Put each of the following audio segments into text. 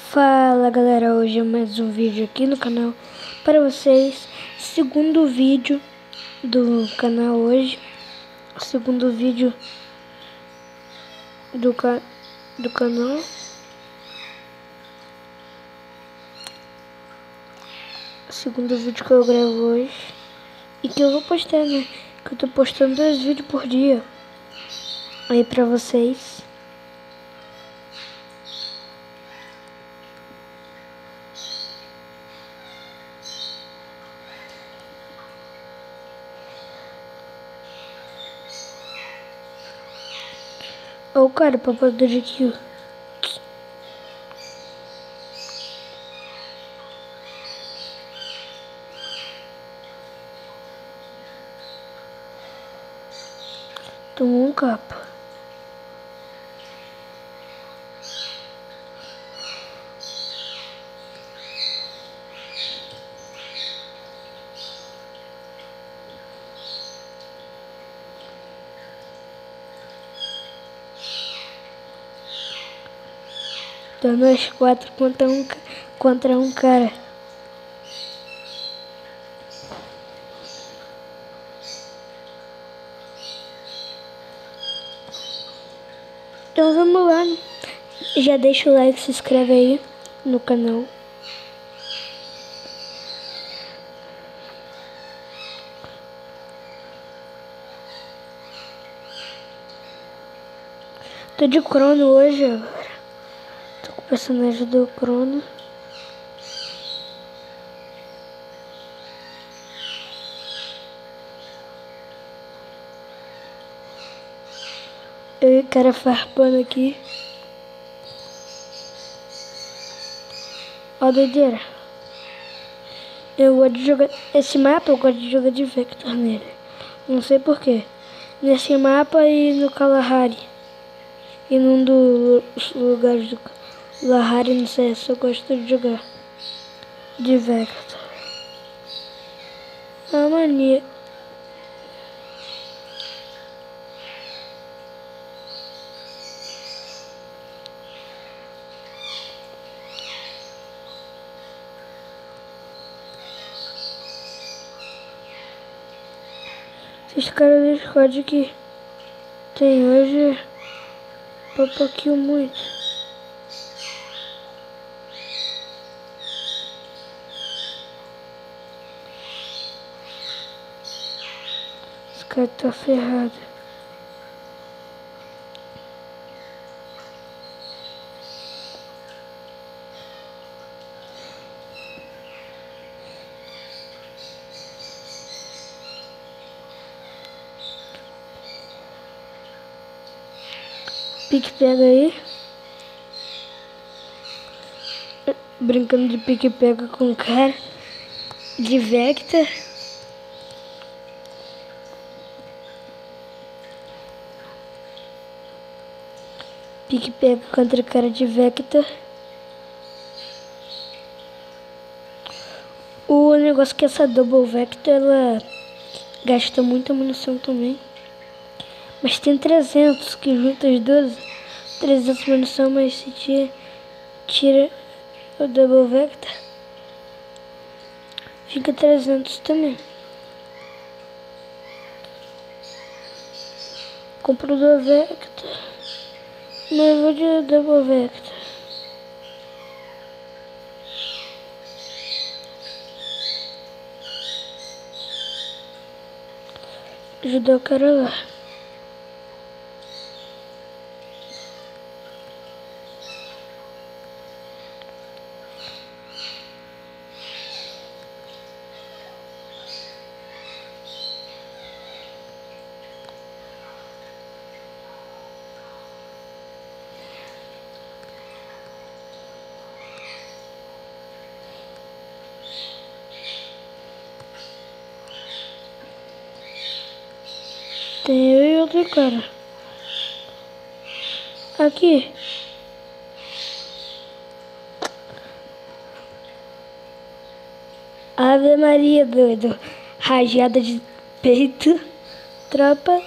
Fala galera, hoje é mais um vídeo aqui no canal para vocês. Segundo vídeo do canal hoje. Segundo vídeo do canal. Segundo vídeo que eu gravo hoje. E que eu vou postar, né? Que eu tô postando 2 vídeos por dia aí pra vocês. Ó o cara, papador aqui, ó. Tomou um capa. Então nós 4 contra um cara. Então vamos lá, né? Já deixa o like, se inscreve aí no canal. Tô de Crono hoje, agora. Tô com o personagem do Crono. Eu e o cara farpando aqui. Ó, doideira. Eu gosto de jogar... Esse mapa eu gosto de jogar de Vector nele. Não sei porquê. Nesse mapa e no Kalahari. E num dos lugares do Kalahari, não sei, eu gosto de jogar de Vector. Ah, mania. Esses caras do Discord que tem hoje papaquiu muito. Esse cara tá ferrado. Pique pega aí. Brincando de pique pega com o cara de Vector. Pique pega contra o cara de Vector. O negócio é que essa Double Vector, ela gasta muita munição também. Mas tem 300, que junta as duas, 300 munição, mas se tira o Double Vector, fica 300 também. Compro o Double Vector, mas eu vou de Double Vector. Ajudar o cara lá. Tem eu e outro cara. Aqui. Ave Maria, doido. Rajada de peito. Tropa.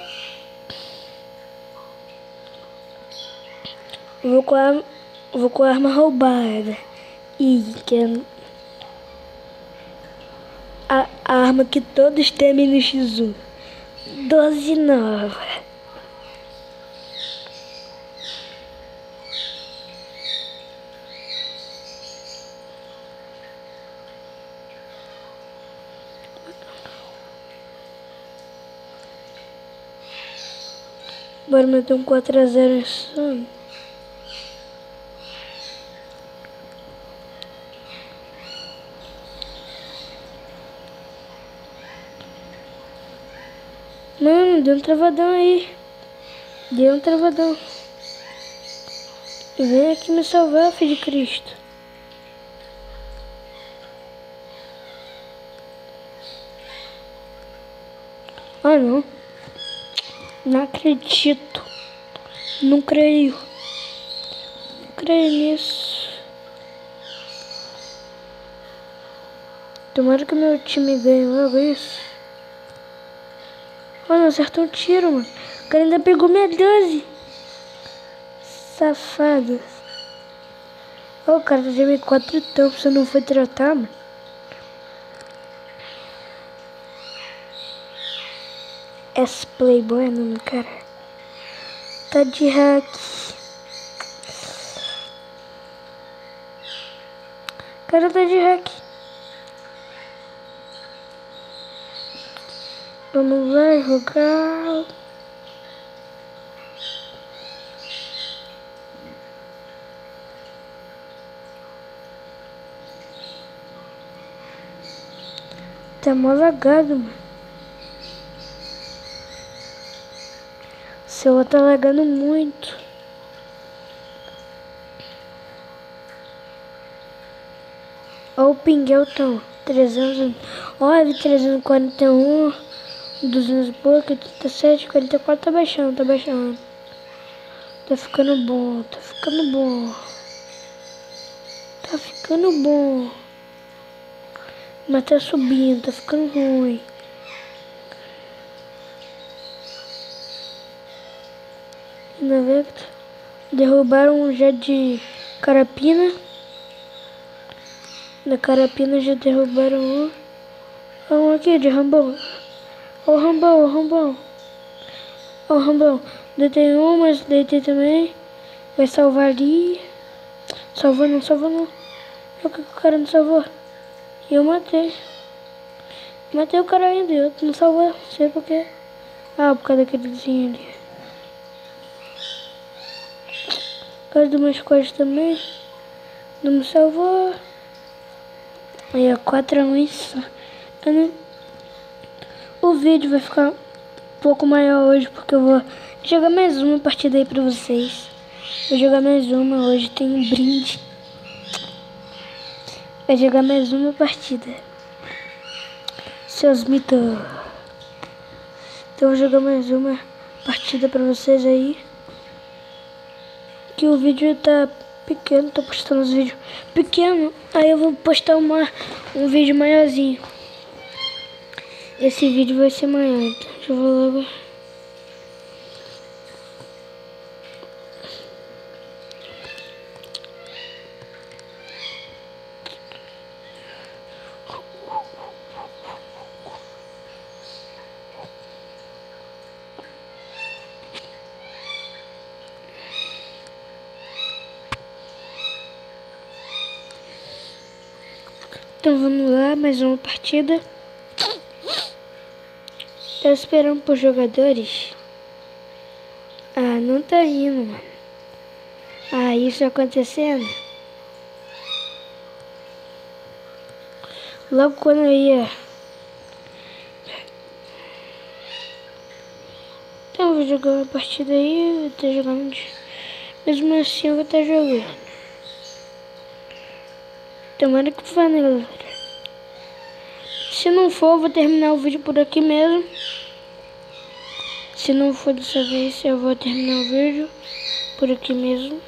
Vou com a arma roubada. E que é a arma que todos temem no X1. 12 nova. Bora meter um 4-0 em Sun. Mano, deu um travadão aí. Deu um travadão. Vem aqui me salvar, filho de Cristo. Ah, não. Não acredito. Não creio. Não creio nisso. Tomara que meu time ganhe logo isso. Mano, acertou um tiro, mano. O cara ainda pegou minha 12. Safado. Ô, o cara tá de M4 tão, você não foi tratar, mano. Esse Playboy é nome, cara. Tá de hack. Cara, tá de hack. Vamos lá jogar. Tá mó lagado, mano. O celular tá lagando muito. Olha o pingueltão. 300. Olha, 341. 200 e pouco, 87, 44. Tá baixando, tá baixando. Tá ficando bom, tá ficando bom. Tá ficando bom. Mas tá subindo, tá ficando ruim. Na Vector. Derrubaram um já de carapina. Da carapina já derrubaram um. Um aqui de Rambão. Ó o Rambão, ó o Rambão. Ó o Rambão. Deitei um, mas deitei também. Vai salvar ali. Salvou não, salvou não. Por que o cara não salvou? E eu matei. Matei o cara ainda, eu não salvou. Não sei por quê. Ah, por causa daquele vizinho ali. Por causa do meu squad também. Não me salvou. Aí, ó, 4-1 isso. O vídeo vai ficar um pouco maior hoje, porque eu vou jogar mais uma partida aí pra vocês. Vou jogar mais uma, hoje tem um brinde. Vai jogar mais uma partida. Seus mitos. Então eu vou jogar mais uma partida pra vocês aí. Que o vídeo tá pequeno, tô postando os vídeos pequenos. Aí eu vou postar um vídeo maiorzinho. Esse vídeo vai ser maior, então eu vou logo. Então vamos lá, mais uma partida. Tá esperando por jogadores? Ah, não tá indo, mano. Ah, isso acontecendo? Logo quando eu ia. Então eu vou jogar uma partida aí, vou estar jogando. Mesmo assim eu vou estar jogando. Tomara que vá, né, galera? Se não for, eu vou terminar o vídeo por aqui mesmo. Se não for dessa vez, eu vou terminar o vídeo por aqui mesmo.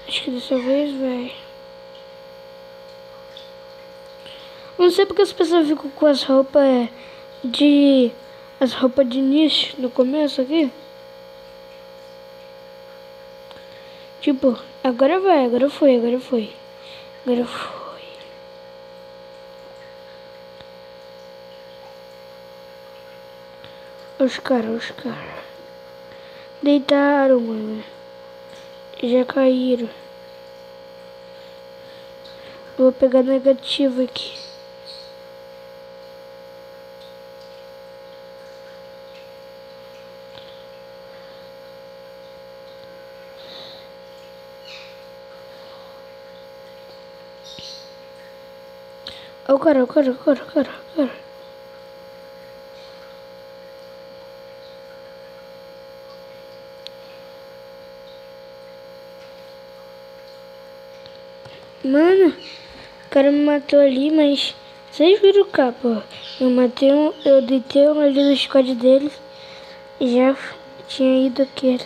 Acho que dessa vez vai. Não sei porque as pessoas ficam com as roupas de... As roupas de nicho no começo aqui. Tipo, agora vai, agora foi, agora foi. Agora foi. Os caras. Deitaram, mano. Já caíram. Vou pegar negativo aqui. Ó, cara. Mano, o cara me matou ali, mas vocês viram o capa, ó. Eu deitei um ali no squad deles e já tinha ido aqui.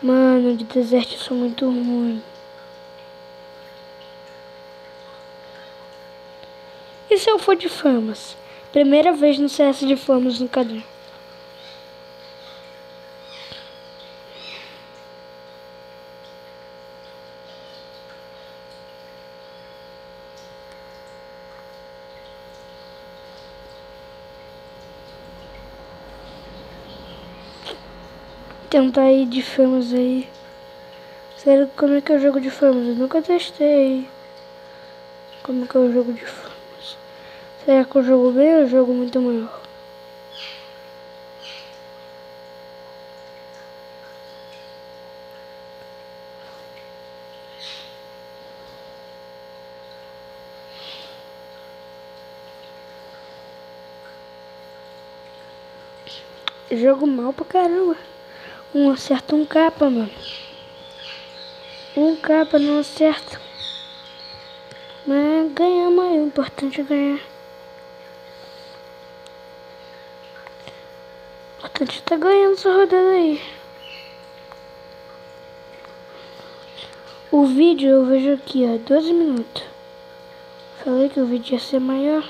Mano, de deserto eu sou muito ruim. E se eu for de famas? Primeira vez no CS de famas no canal. Tentar ir de famas aí. Sério, como é que eu jogo de famas? Eu nunca testei. Como é que eu jogo de famas? Será que eu jogo bem ou eu jogo muito mal? Jogo mal pra caramba. Acerta um capa, mano. Um capa não acerta. Mas ganhamos aí, o importante é ganhar. O importante é tá ganhando essa rodada aí. O vídeo eu vejo aqui, ó, 12 minutos. Falei que o vídeo ia ser maior.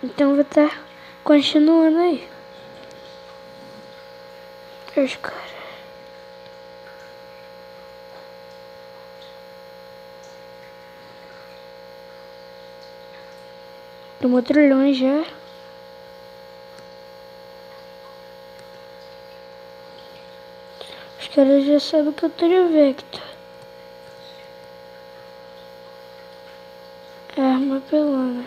Então vou estar continuando aí. Os caras. Tomou trilhões já. Os caras já sabem que eu tô de Vector. Arma pelona.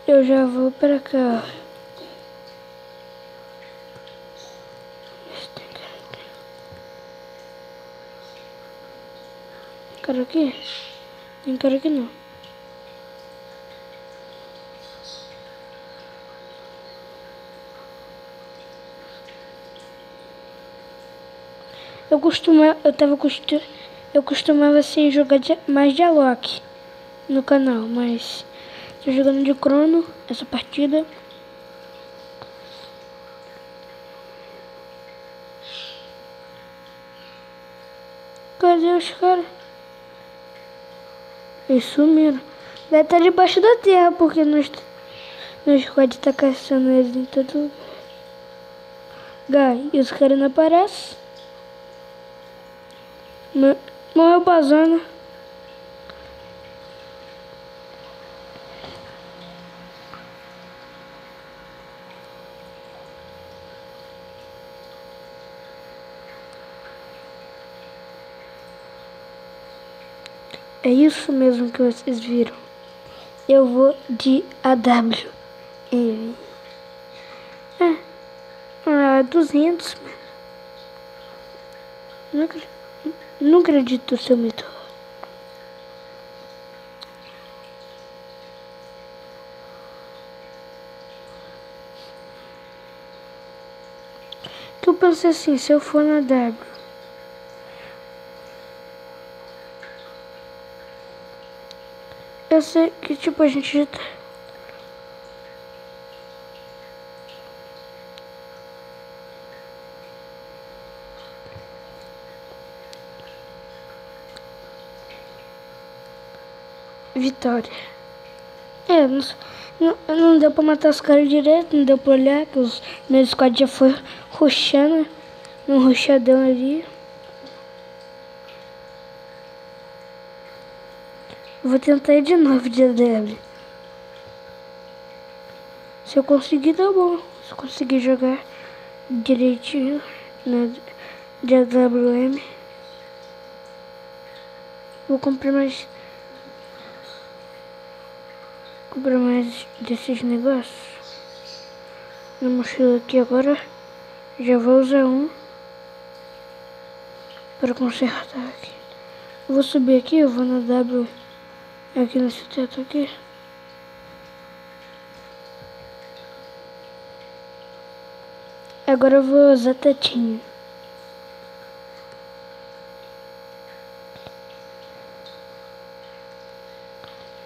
Eu já vou pra cá. Cara aqui? Tem cara aqui não. Eu costumava assim jogar mais de Alok no canal, mas tô jogando de crono essa partida. Cadê os caras? Eles sumiram. Deve estar debaixo da terra, porque no squad tá caçando eles em todo lugar. Gai, e os caras não aparecem. Morreu pra zona. É isso mesmo que vocês viram. Eu vou de AW. Ah, 200. Não acredito, seu mito. Que eu pensei assim, se eu for na W. Eu sei que tipo a gente já tá. Vitória. não deu pra matar os caras direito, não deu pra olhar, que os meus squad já foi rushando, um rushadão ali. Vou tentar ir de novo de AW. Se eu conseguir, tá bom. Se eu conseguir jogar direitinho de AWM. Vou comprar mais desses negócios na mochila aqui agora. Já vou usar um para consertar aqui. Eu vou subir aqui, eu vou na W aqui nesse teto aqui. Agora eu vou usar tetinho.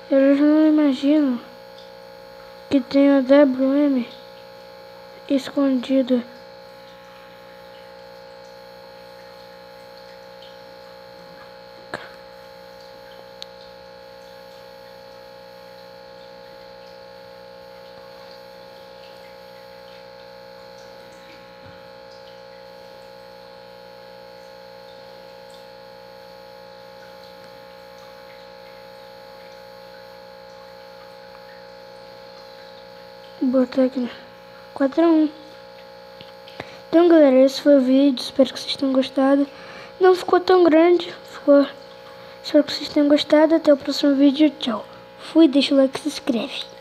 Eu já não imagino que tem a WM escondido. Vou botar aqui 4-1. Então galera, esse foi o vídeo, espero que vocês tenham gostado. Não ficou tão grande, espero que vocês tenham gostado. Até o próximo vídeo, tchau. Fui, deixa o like e se inscreve.